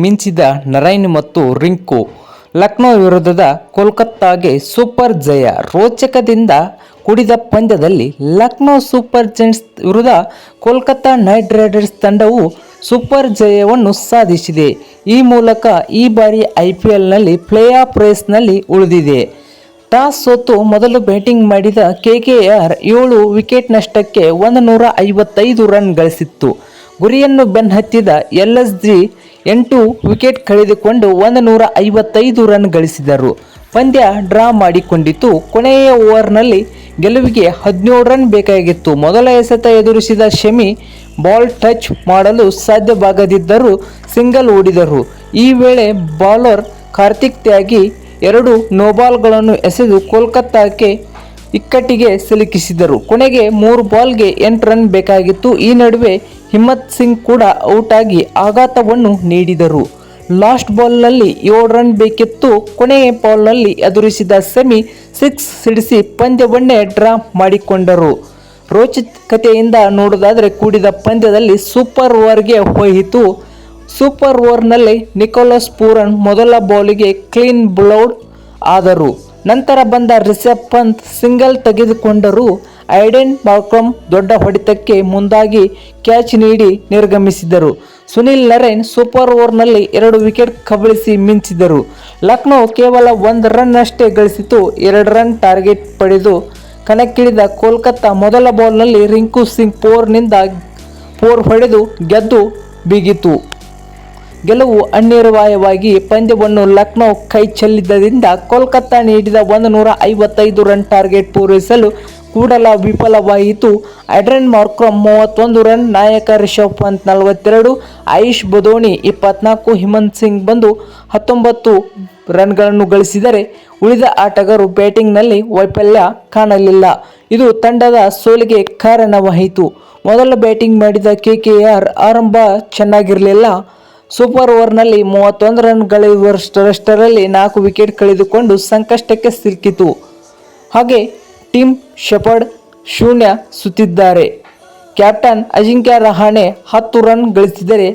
ಮಿಂಚಿದ Narine ಮತ್ತು ರಿಂಕು. ಲಕ್ನೋ ವಿರುದ್ಧದ ಕೋಲ್ಕತ್ತಾಗೆ super ಜಯ. ರೋಚಕದಿಂದ ಕೂಡಿದ ಪಂದ್ಯದಲ್ಲಿ ಲಕ್ನೋ ಸೂಪರ್ ಜೈಂಟ್ಸ್ ವಿರುದ್ಧ ಕೋಲ್ಕತ್ತಾ ನೈಟ್ ರೈಡರ್ಸ್ ತಂಡವು ಸೂಪರ್ ಜಯವನ್ನು ಸಾಧಿಸಿದೆ. ಈ ಮೂಲಕ ಈ ಬಾರಿ IPLನಲ್ಲಿ ಪ್ಲೇ ಆಫ್ ರೇಸ್ನಲ್ಲಿ ಉಳಿದಿದೆ. ಟಾಸ್ ಸೋತು ಮೊದಲು ಬ್ಯಾಟಿಂಗ್ ಮಾಡಿದ KKR 7 ವಿಕೆಟ್ ನಷ್ಟಕ್ಕೆ 155 ರನ್ ಗಳಿಸಿತ್ತು. ಗುರಿಯನ್ನು ಬೆನ್ನಹತ್ತಿದ LSG 8 ವಿಕೆಟ್ ಕಳೆದುಕೊಂಡು 155 ರನ್ ಗಳಿಸಿದರು. ಪಂದ್ಯ ಡ್ರಾ ಮಾಡಿಕೊಂಡಿತು. ಕೊನೆಯ ಓವರ್ನಲ್ಲಿ ಗೆಲುವಿಗೆ 17 ರನ್ ಬೇಕಾಗಿತ್ತು. ಮೊದಲ ಎಸೆತ ಎದುರಿಸಿದ ಶಮಿ ಬಾಲ್ ಟಚ್ ಮಾಡಲು ಸಾಧ್ಯವಾಗದಿದ್ದರೂ ಸಿಂಗಲ್ ಹೊಡೆದರು. ಈ ವೇಳೆ ಬೌಲರ್ ಕಾರ್ತಿಕ್ ತ್ಯಾಗಿ 2 ನೋಬಾಲ್ಗಳನ್ನು ಎಸೆದು ಕೋಲ್ಕತ್ತಾಕ್ಕೆ ಇಕ್ಕಟ್ಟಿಗೆ ಸಿಲುಕಿಸಿದರು. ಕೊನೆಗೆ 3 ಬಾಲ್ಗೆ 8 ರನ್ ಬೇಕಾಗಿತ್ತು. ಈ ನಡುವೆ ಹಿಮ್ಮತ್ ಸಿಂಗ್ ಕೂಡ ಔಟ್ ಆಗಿ ಆಘಾತವನ್ನು ನೀಡಿದರು. ಲಾಸ್ಟ್ ಬಾಲ್ನಲ್ಲಿ 7 ರನ್ ಬೇಕಿತ್ತು. ಕೊನೆಯ ಬಾಲ್ನಲ್ಲಿ ಎದುರಿಸಿದ ಶಮಿ 6 ಸಿಡಿಸಿ ಪಂದ್ಯವನ್ನೇ ಡ್ರಾ ಮಾಡಿಕೊಂಡರು. ರೋಚಕತೆಯಿಂದ ನೋಡುವುದಾದರೆ ಕೂಡಿದ ಪಂದ್ಯದಲ್ಲಿ ಸೂಪರ್ ಓವರ್ಗೆ ಹೋಯಿತು. ಸೂಪರ್ ಓವರ್ನಲ್ಲಿ ನಿಕೋಲಸ್ ಪೂರನ್ ಮೊದಲ ಬಾಲಿಗೆ ಕ್ಲೀನ್ ಬೌಲ್ಡ್ ಆದರು. ನಂತರ ಬಂದ ರಿಷಬ್ ಪಂತ್ ಸಿಂಗಲ್ ತೆಗೆದುಕೊಂಡರು. ಐಡೆನ್ ಮಾರ್ಕ್ರಮ್ ದೊಡ್ಡ ಹೊಡೆತಕ್ಕೆ ಮುಂದಾಗಿ ಕ್ಯಾಚ್ ನೀಡಿ ನಿರ್ಗಮಿಸಿದರು. ಸುನಿಲ್ ನರೈನ್ ಸೂಪರ್ ಓವರ್ನಲ್ಲಿ 2 ವಿಕೆಟ್ ಕಬಳಿಸಿ ಮಿಂಚಿದರು. ಲಕ್ನೋ ಕೇವಲ 1 ರನ್ ಅಷ್ಟೇ ಗಳಿಸಿತು. 2 ರನ್ ಟಾರ್ಗೆಟ್ ಪಡೆದು ಕಣಕ್ಕಿಳಿದ ಕೋಲ್ಕತ್ತಾ ಮೊದಲ ಬಾಲ್ನಲ್ಲಿ ರಿಂಕು ಸಿಂಗ್ 4 ಹೊಡೆದು ಗೆದ್ದು ಬೀಗಿತು. ಗೆಲುವು ಅನಿವಾರ್ಯವಾಗಿ ಪಂದ್ಯವನ್ನು ಲಕ್ನೋ ಕೈ ಚೆಲ್ಲಿದ್ದರಿಂದ ಕೋಲ್ಕತ್ತಾ ನೀಡಿದ 155 ರನ್ ಟಾರ್ಗೆಟ್ ಪೂರೈಸಲು ಕೂಡಲ ವಿಫಲವಾಯಿತು. ಐಡೆನ್ ಮಾರ್ಕ್ರಮ್ 31 ರನ್, ನಾಯಕ ರಿಷಬ್ ಪಂತ್ 42, ಆಯುಷ್ ಬದೋನಿ 24, ಹಿಮಂತ್ ಸಿಂಗ್ ಬಂದು 19 ರನ್ಗಳನ್ನು ಗಳಿಸಿದರೆ ಉಳಿದ ಆಟಗಾರರು ಬ್ಯಾಟಿಂಗ್ನಲ್ಲಿ ವೈಫಲ್ಯ ಕಾಣಲಿಲ್ಲ. ಇದು ತಂಡದ ಸೋಲಿಗೆ ಕಾರಣವಾಯಿತು. ಮೊದಲು ಬ್ಯಾಟಿಂಗ್ ಮಾಡಿದ KKR ಆರಂಭ ಚೆನ್ನಾಗಿರಲಿಲ್ಲ. ಸೂಪರ್ ಓವರ್ನಲ್ಲಿ 31 ರನ್ ಗಳಿಸುವಷ್ಟರಲ್ಲಿ 4 ವಿಕೆಟ್ ಕಳೆದುಕೊಂಡು ಸಂಕಷ್ಟಕ್ಕೆ ಸಿಲುಕಿತು. ಹಾಗೆ ಟಿಮ್ ಶೆಫರ್ಡ್ ಶೂನ್ಯ ಸುತ್ತಿದ್ದಾರೆ. ಕ್ಯಾಪ್ಟನ್ ಅಜಿಂಕ್ಯ ರಹಾನೆ 10 ರನ್ ಗಳಿಸಿದರೆ